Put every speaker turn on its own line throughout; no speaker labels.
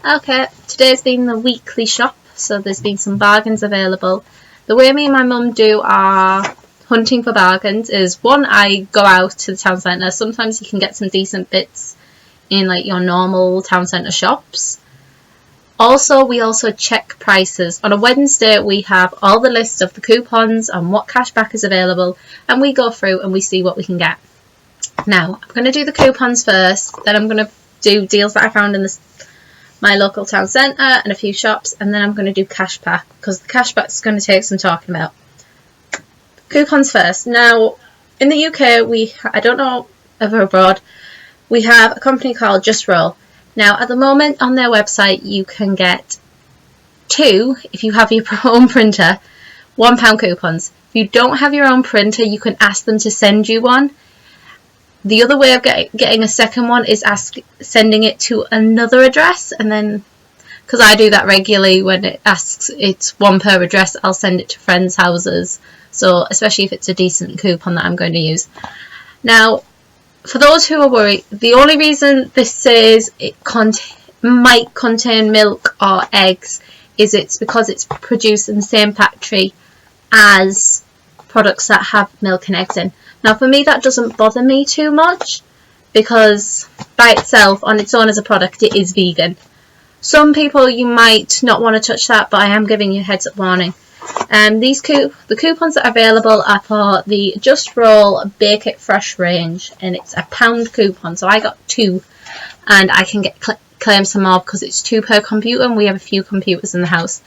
Okay, today's been the weekly shop, so there's been some bargains available. The way me and my mum do our hunting for bargains is, one, I go out to the town centre. Sometimes you can get some decent bits in like your normal town centre shops. Also, we also check prices. On a Wednesday, we have all the list of the coupons and what cashback is available, and we go through and we see what we can get. Now, I'm going to do the coupons first, then I'm going to do deals that I found in my local town centre and a few shops, and then I'm going to do cashback, because the cashback's going to take some talking about. Coupons first. Now, in the UK, I don't know over abroad, we have a company called jus-rol. Now, at the moment on their website, you can get 2, if you have your own printer, £1 coupons. If you don't have your own printer, you can ask them to send you one. The other way of getting a second one is sending it to another address, and then, because I do that regularly, when it asks it's one per address, I'll send it to friends' houses. So especially if it's a decent coupon that I'm going to use. Now, for those who are worried, the only reason this says it might contain milk or eggs is it's because it's produced in the same factory as products that have milk and eggs in. Now, for me, that doesn't bother me too much, because by itself, on its own as a product, it is vegan. Some people, you might not want to touch that, but I am giving you a heads up warning. The coupons that are available are for the jus-rol Bake It Fresh range, and it's a £1 coupon. So I got 2, and I can claim some more because it's 2 per computer, and we have a few computers in the house.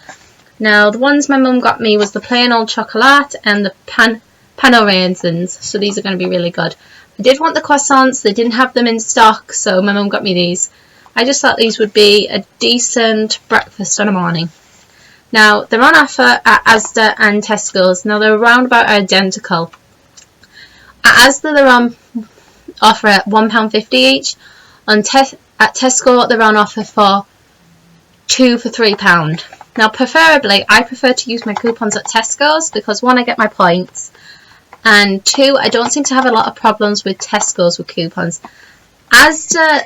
Now, the ones my mum got me was the plain old chocolate and the pano raisins, so these are going to be really good. I did want the croissants, they didn't have them in stock, so my mum got me these. I just thought these would be a decent breakfast on a morning. Now, they're on offer at Asda and Tesco's. Now, they're around about identical. At Asda, they're on offer at £1.50 each. At Tesco, they're on offer for 2 for £3. Now, preferably, I prefer to use my coupons at Tesco's because, 1, I get my points, and 2, I don't seem to have a lot of problems with Tesco's with coupons. Asda,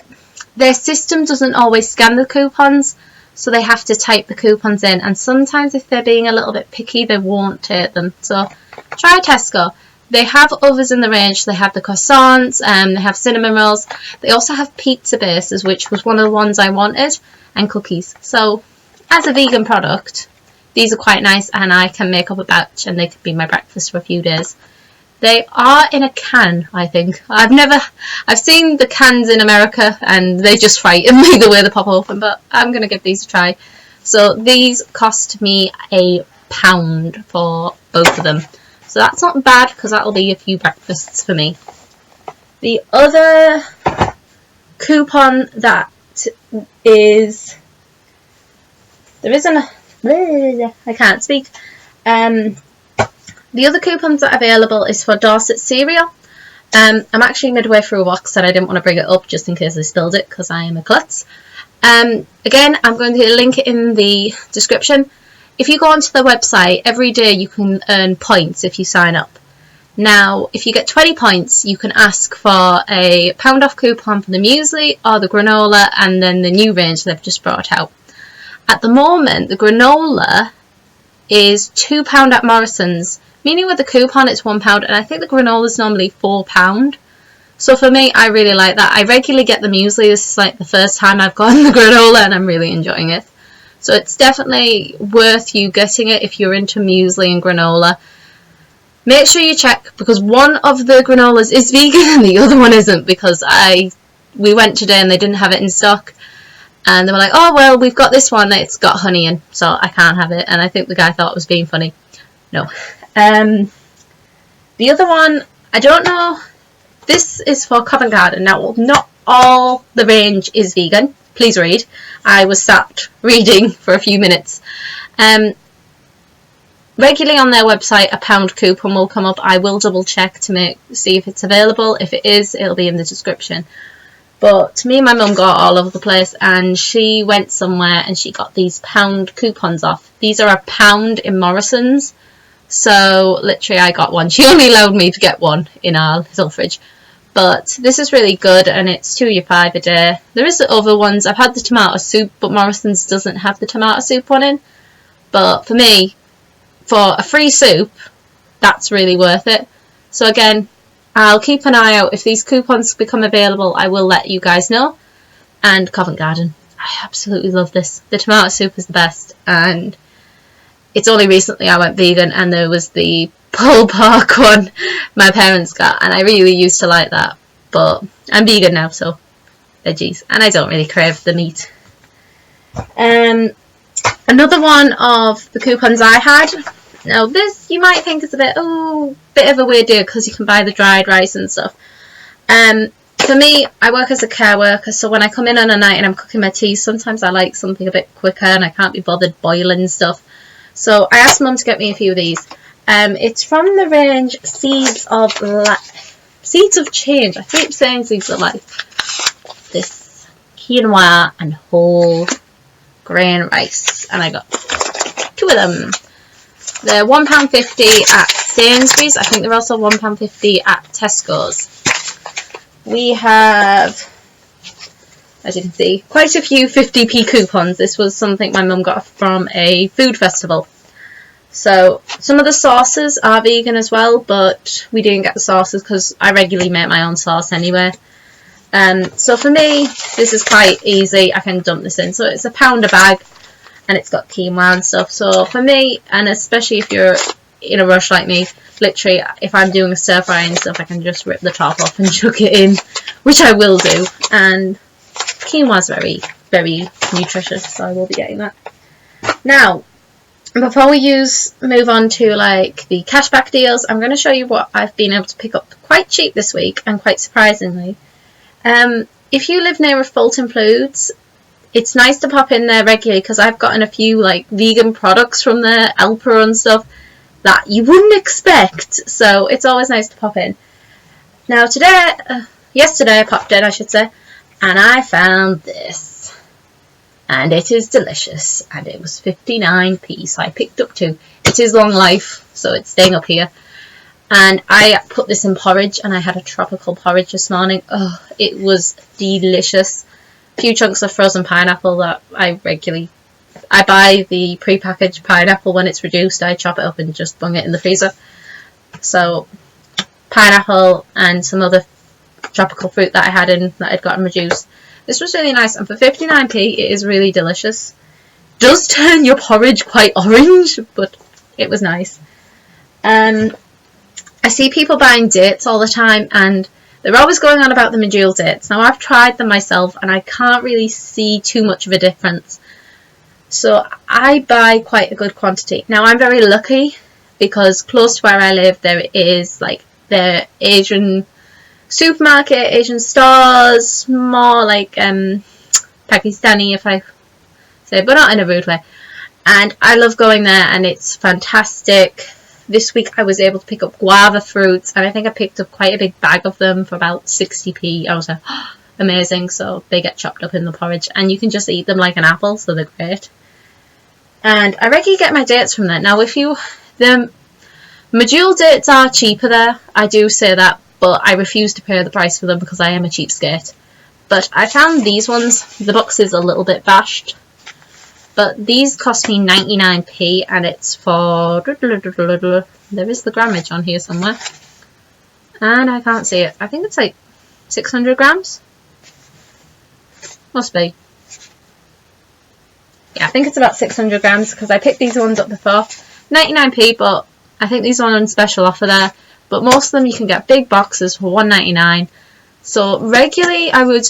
their system doesn't always scan the coupons, so they have to type the coupons in, and sometimes if they're being a little bit picky, they won't take them. So try Tesco. They have others in the range. They have the croissants, they have cinnamon rolls. They also have pizza bases, which was one of the ones I wanted, and cookies. So as a vegan product, these are quite nice, and I can make up a batch and they could be my breakfast for a few days. They are in a can, I think. I've seen the cans in America and they just frighten me the way they pop open, but I'm going to give these a try. So these cost me £1 for both of them. So that's not bad, because that'll be a few breakfasts for me. The other coupon that is... I can't speak. The other coupons that are available is for Dorset cereal. I'm actually midway through a box and I didn't want to bring it up just in case I spilled it, because I am a klutz. Again, I'm going to link it in the description. If you go onto the website, every day you can earn points if you sign up. Now, if you get 20 points, you can ask for a £1 off coupon for the muesli or the granola, and then the new range they've just brought out. At the moment, the granola is £2 at Morrison's, meaning with the coupon it's £1, and I think the granola is normally £4. So for me, I really like that. I regularly get the muesli. This is like the first time I've gotten the granola, and I'm really enjoying it. So it's definitely worth you getting it if you're into muesli and granola. Make sure you check, because one of the granolas is vegan and the other one isn't, because we went today and they didn't have it in stock. And they were like, oh, well, we've got this one, it's got honey in, so I can't have it. And I think the guy thought it was being funny. No. The other one, I don't know. This is for Covent Garden. Now, not all the range is vegan. Please read. I was sat reading for a few minutes. Regularly on their website, a £1 coupon will come up. I will double check to see if it's available. If it is, it'll be in the description. But me and my mum got all over the place, and she went somewhere and she got these £1 coupons off. These are £1 in Morrison's. So literally I got one. She only allowed me to get one in our little fridge. But this is really good, and it's 2 for $5 a day. There is the other ones. I've had the tomato soup, but Morrison's doesn't have the tomato soup one in. But for me, for a free soup, that's really worth it. So again, I'll keep an eye out. If these coupons become available, I will let you guys know. And Covent Garden, I absolutely love this. The tomato soup is the best, and it's only recently I went vegan, and there was the pulled pork one my parents got, and I really used to like that. But I'm vegan now, so veggies, and I don't really crave the meat. Another one of the coupons I had. Now this you might think is a bit of a weird deal because you can buy the dried rice and stuff. For me, I work as a care worker, so when I come in on a night and I'm cooking my tea, sometimes I like something a bit quicker and I can't be bothered boiling stuff. So I asked Mum to get me a few of these. It's from the range Seeds of Change. I keep saying Seeds of Life. This quinoa and whole grain rice, and I got 2 of them. They're £1.50 at Sainsbury's. I think they're also £1.50 at Tesco's. We have, as you can see, quite a few 50p coupons. This was something my mum got from a food festival. So some of the sauces are vegan as well, but we didn't get the sauces because I regularly make my own sauce anyway. So for me, this is quite easy. I can dump this in. So it's £1 a bag, and it's got quinoa and stuff. So for me, and especially if you're in a rush like me, literally if I'm doing a stir fry and stuff, I can just rip the top off and chuck it in, which I will do. And quinoa's very, very nutritious, so I will be getting that. Now, before we move on to like the cashback deals, I'm going to show you what I've been able to pick up quite cheap this week, and quite surprisingly. If you live near a Fulton Foods, it's nice to pop in there regularly because I've gotten a few like vegan products from there, Alpra and stuff, that you wouldn't expect. So it's always nice to pop in. Now yesterday I popped in, I should say, and I found this. And it is delicious. And it was 59p, so I picked up 2. It is long life, so it's staying up here. And I put this in porridge, and I had a tropical porridge this morning. Oh, it was delicious. A few chunks of frozen pineapple that I buy the pre-packaged pineapple when it's reduced. I chop it up and just bung it in the freezer. So pineapple and some other tropical fruit that I had in that I'd gotten reduced. This was really nice, and for 59p it is really delicious. Does turn your porridge quite orange, but it was nice. I see people buying dates all the time, and they're always going on about the medjool dates. Now I've tried them myself and I can't really see too much of a difference. So I buy quite a good quantity. Now I'm very lucky because close to where I live there is like the Asian supermarket, Asian stores, more like Pakistani if I say, but not in a rude way. And I love going there, and it's fantastic. This week I was able to pick up guava fruits, and I think I picked up quite a big bag of them for about 60p. I was like, oh, amazing. So they get chopped up in the porridge, and you can just eat them like an apple, so they're great. And I regularly get my dates from there. Now the medjool dates are cheaper there, I do say that, but I refuse to pay the price for them because I am a cheapskate. But I found these ones, the box is a little bit bashed, but these cost me 99p, and it's for, there is the grammage on here somewhere, and I can't see it. I think it's like 600 grams, must be. Yeah, I think it's about 600 grams because I picked these ones up before. 99p, but I think these are on special offer there. But most of them you can get big boxes for $1.99. So regularly I would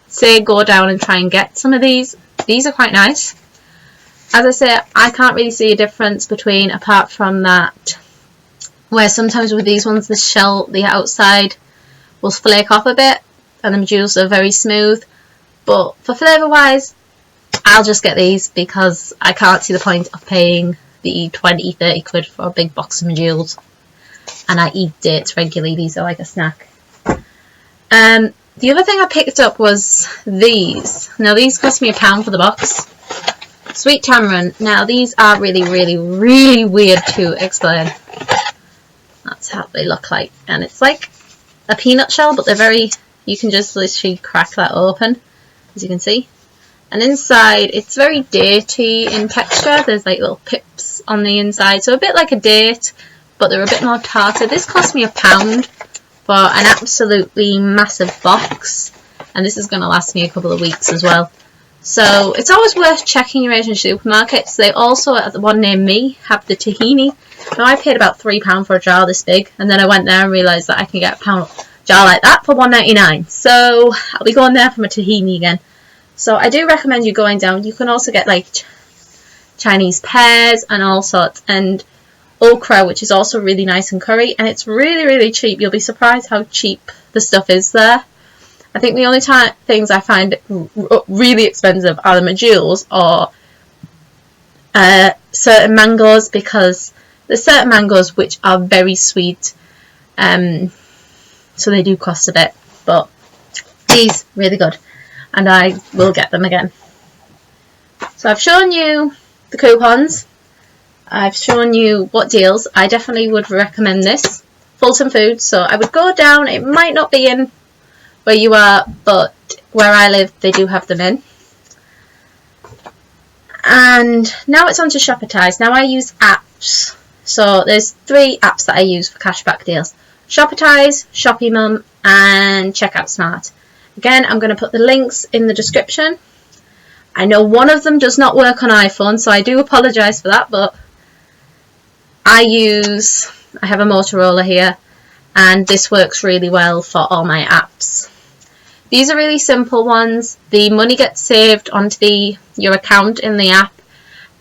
say go down and try and get some of these. These are quite nice. As I say, I can't really see a difference between, apart from that, where sometimes with these ones the shell, the outside will flake off a bit and the medjools are very smooth. But for flavour wise, I'll just get these because I can't see the point of paying the 20-30 quid for a big box of medjools. And I eat dates regularly. These are like a snack. The other thing I picked up was these. Now these cost me £1 for the box. Sweet tamarind. Now these are really, really, really weird to explain. That's how they look like. And it's like a peanut shell, but they're very, you can just literally crack that open, as you can see. And inside, it's very datey in texture. There's like little pips on the inside, so a bit like a date, but they're a bit more tartar. This cost me £1 for an absolutely massive box, and this is going to last me a couple of weeks as well. So it's always worth checking your Asian supermarkets. They also, at the one near me, have the tahini. Now I paid about £3 for a jar this big, and then I went there and realised that I can get a pound jar like that for £1.99. So I'll be going there for my tahini again. So I do recommend you going down. You can also get like Chinese pears and all sorts, and okra, which is also really nice and curry, and it's really, really cheap. You'll be surprised how cheap the stuff is there. I think the only things I find really expensive are the jus-rols or certain mangoes, because there's certain mangoes which are very sweet, so they do cost a bit, but these really good, and I will get them again. So I've shown you the coupons, I've shown you what deals. I definitely would recommend this, Fulton Foods. So I would go down, it might not be in where you are, but where I live they do have them in. And now it's on to Shoppertise. Now I use apps, so there's 3 apps that I use for cashback deals: Shoppertise, ShoppyMum and Checkout Smart. Again, I'm going to put the links in the description. I know one of them does not work on iPhone, so I do apologise for that, but I have a Motorola here, and this works really well for all my apps. These are really simple ones. The money gets saved onto your account in the app,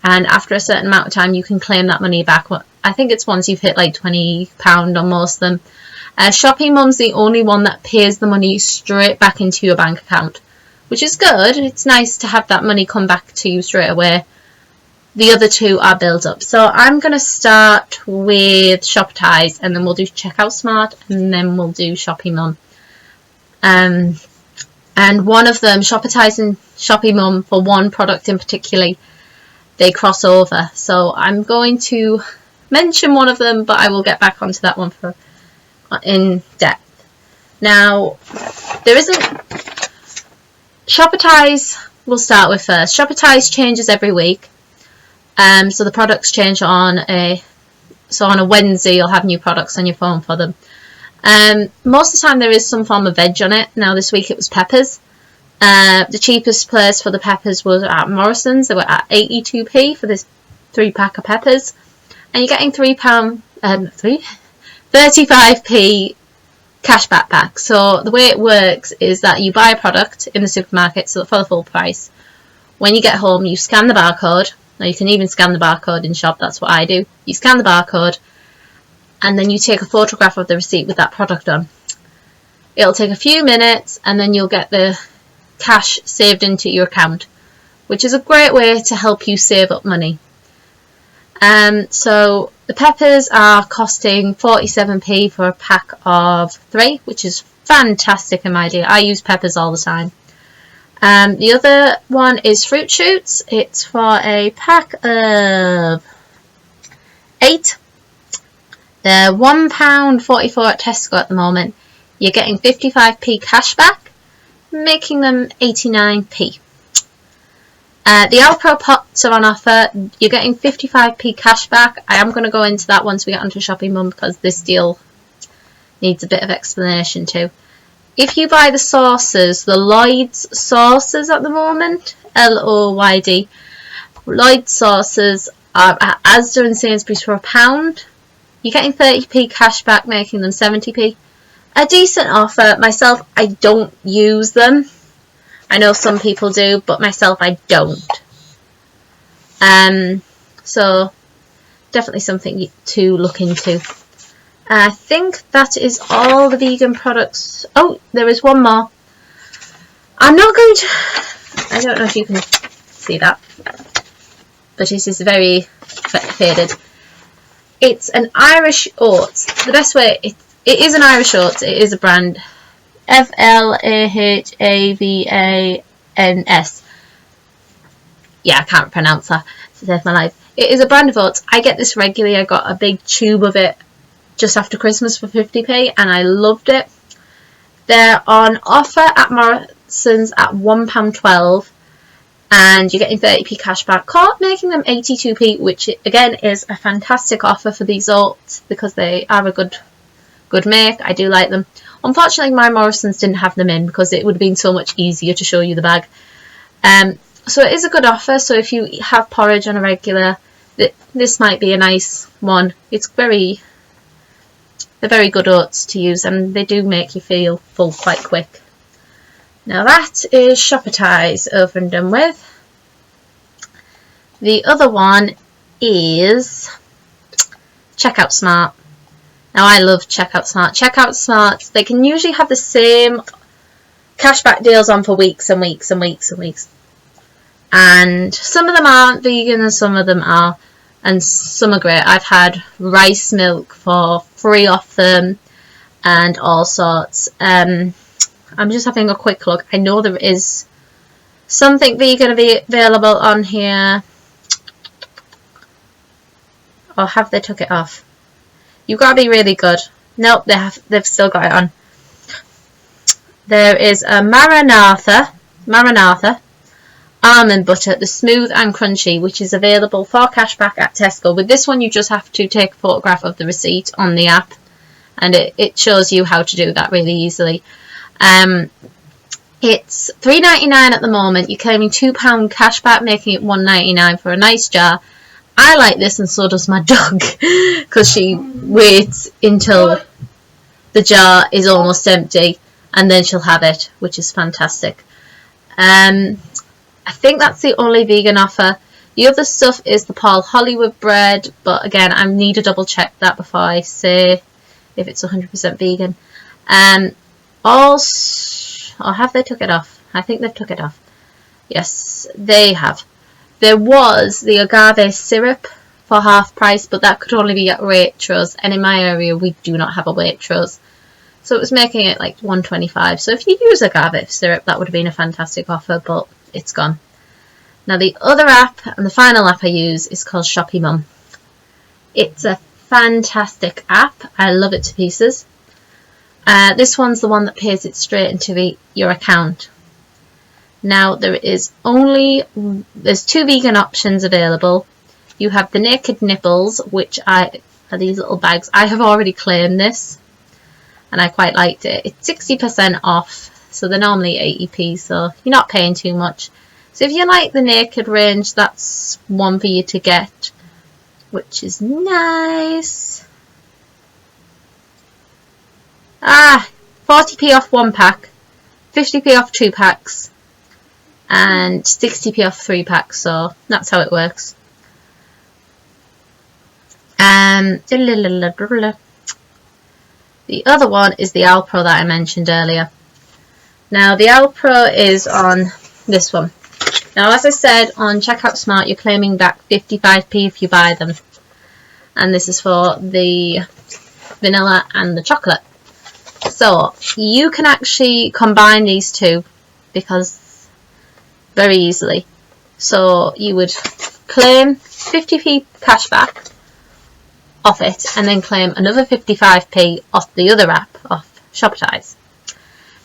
and after a certain amount of time you can claim that money back. I think it's once you've hit like £20 on most of them. ShoppyMum's the only one that pays the money straight back into your bank account, which is good. It's nice to have that money come back to you straight away. The other 2 are built up. So I'm going to start with Shoppertise, and then we'll do Checkout Smart, and then we'll do ShoppyMum. And one of them, Shoppertise and ShoppyMum, for one product in particular, they cross over. So I'm going to mention one of them, but I will get back onto that one in depth. Now, there isn't... Shoppertise we'll start with first. Shoppertise changes every week. So the products change on a Wednesday you'll have new products on your phone for them. Most of the time there is some form of veg on it. Now this week it was peppers. The cheapest place for the peppers was at Morrison's. They were at 82p for this 3-pack of peppers, and you're getting £35p cashback back. So the way it works is that you buy a product in the supermarket, so for the full price. When you get home, you scan the barcode. Now you can even scan the barcode in shop, that's what I do. You scan the barcode, and then you take a photograph of the receipt with that product on. It'll take a few minutes, and then you'll get the cash saved into your account, which is a great way to help you save up money. So the peppers are costing 47p for a pack of 3, which is fantastic in my day. I use peppers all the time. The other one is Fruit Shoots. It's for a pack of 8. They're £1.44 at Tesco at the moment. You're getting 55p cash back, making them 89p. The Alpro pots are on offer. You're getting 55p cash back. I am going to go into that once we get onto ShoppyMum, because this deal needs a bit of explanation too. If you buy the sauces, the Lloyd's sauces at the moment, L-O-Y-D, Lloyd's sauces are at Asda and Sainsbury's for £1. You're getting 30p cash back, making them 70p. A decent offer. Myself, I don't use them. I know some people do, but myself, I don't. So definitely something to look into. I think that is all the vegan products. Oh, there is one more. I'm not going to... I don't know if you can see that, but it is very faded. It's an Irish oats. The best way... It is an Irish oats. It is a brand. Flavans. Yeah, I can't pronounce that to save my life. It is a brand of oats. I get this regularly. I got a big tube of it just after Christmas for 50p, and I loved it. They're on offer at Morrison's at £1.12, and you're getting 30p cashback, making them 82p, which again is a fantastic offer for these oats because they are a good make. I do like them. Unfortunately, my Morrison's didn't have them in because it would have been so much easier to show you the bag. So it is a good offer. So if you have porridge on a regular, this might be a nice one. They're very good oats to use, and they do make you feel full quite quick. Now that is Shoppertise over and done with. The other one is Checkout Smart. Now I love Checkout Smart. Checkout Smart, they can usually have the same cashback deals on for weeks and weeks and weeks and weeks. And some of them aren't vegan and some of them are. And some are great. I've had rice milk for free off them and all sorts. I'm just having a quick look. I know there is something vegan available on here. Or have they took it off? You've got to be really good. Nope, they've still got it on. There is a Maranatha almond butter, the smooth and crunchy, which is available for cashback at Tesco. With this one, you just have to take a photograph of the receipt on the app, and it shows you how to do that really easily. It's $3.99 at the moment. You're claiming £2 cashback, making it $1.99 for a nice jar. I like this, and so does my dog, because she waits until the jar is almost empty and then she'll have it, which is fantastic. I think that's the only vegan offer. The other stuff is the Paul Hollywood bread, but again, I need to double check that before I say if it's 100% vegan. Also, or have they took it off? I think they've took it off. Yes, they have. There was the agave syrup for half price, but that could only be at Waitrose, and in my area we do not have a Waitrose. So it was making it like $1.25. So if you use agave syrup, that would have been a fantastic offer, but it's gone. Now the other app, and the final app I use, is called Shoppy Mum. It's a fantastic app. I love it to pieces. This one's the one that pays it straight into your account. Now there's two vegan options available. You have the naked nipples, which are these little bags. I have already claimed this, and I quite liked it. It's 60% off, so they're normally 80p, so you're not paying too much. So if you like the naked range, that's one for you to get, which is nice. 40p off 1 pack, 50p off 2 packs, and 60p off 3 packs, so that's how it works. The other one is the Alpro that I mentioned earlier. Now the Alpro is on this one. Now as I said, on Checkout Smart you're claiming back 55p if you buy them, and this is for the vanilla and the chocolate. So you can actually combine these two because very easily. So you would claim 50p cashback off it and then claim another 55p off the other app, off Shoppertise.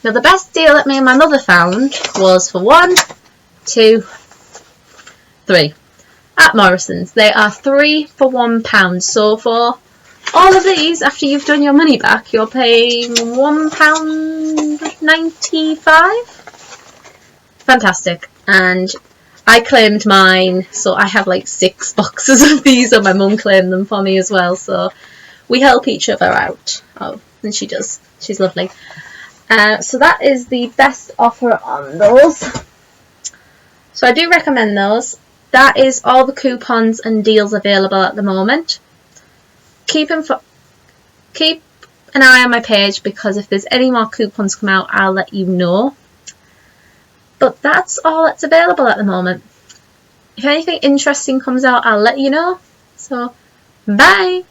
Now the best deal that me and my mother found was for 1, 2, 3 at Morrison's. They are 3 for £1. So for all of these, after you've done your money back, you're paying £1.95. Fantastic. And I claimed mine, so I have like 6 boxes of these, and my mum claimed them for me as well. So we help each other out. Oh, and she does. She's lovely. So that is the best offer on those. So I do recommend those. That is all the coupons and deals available at the moment. Keep an eye on my page, because if there's any more coupons come out, I'll let you know. But that's all that's available at the moment. If anything interesting comes out, I'll let you know. So, bye!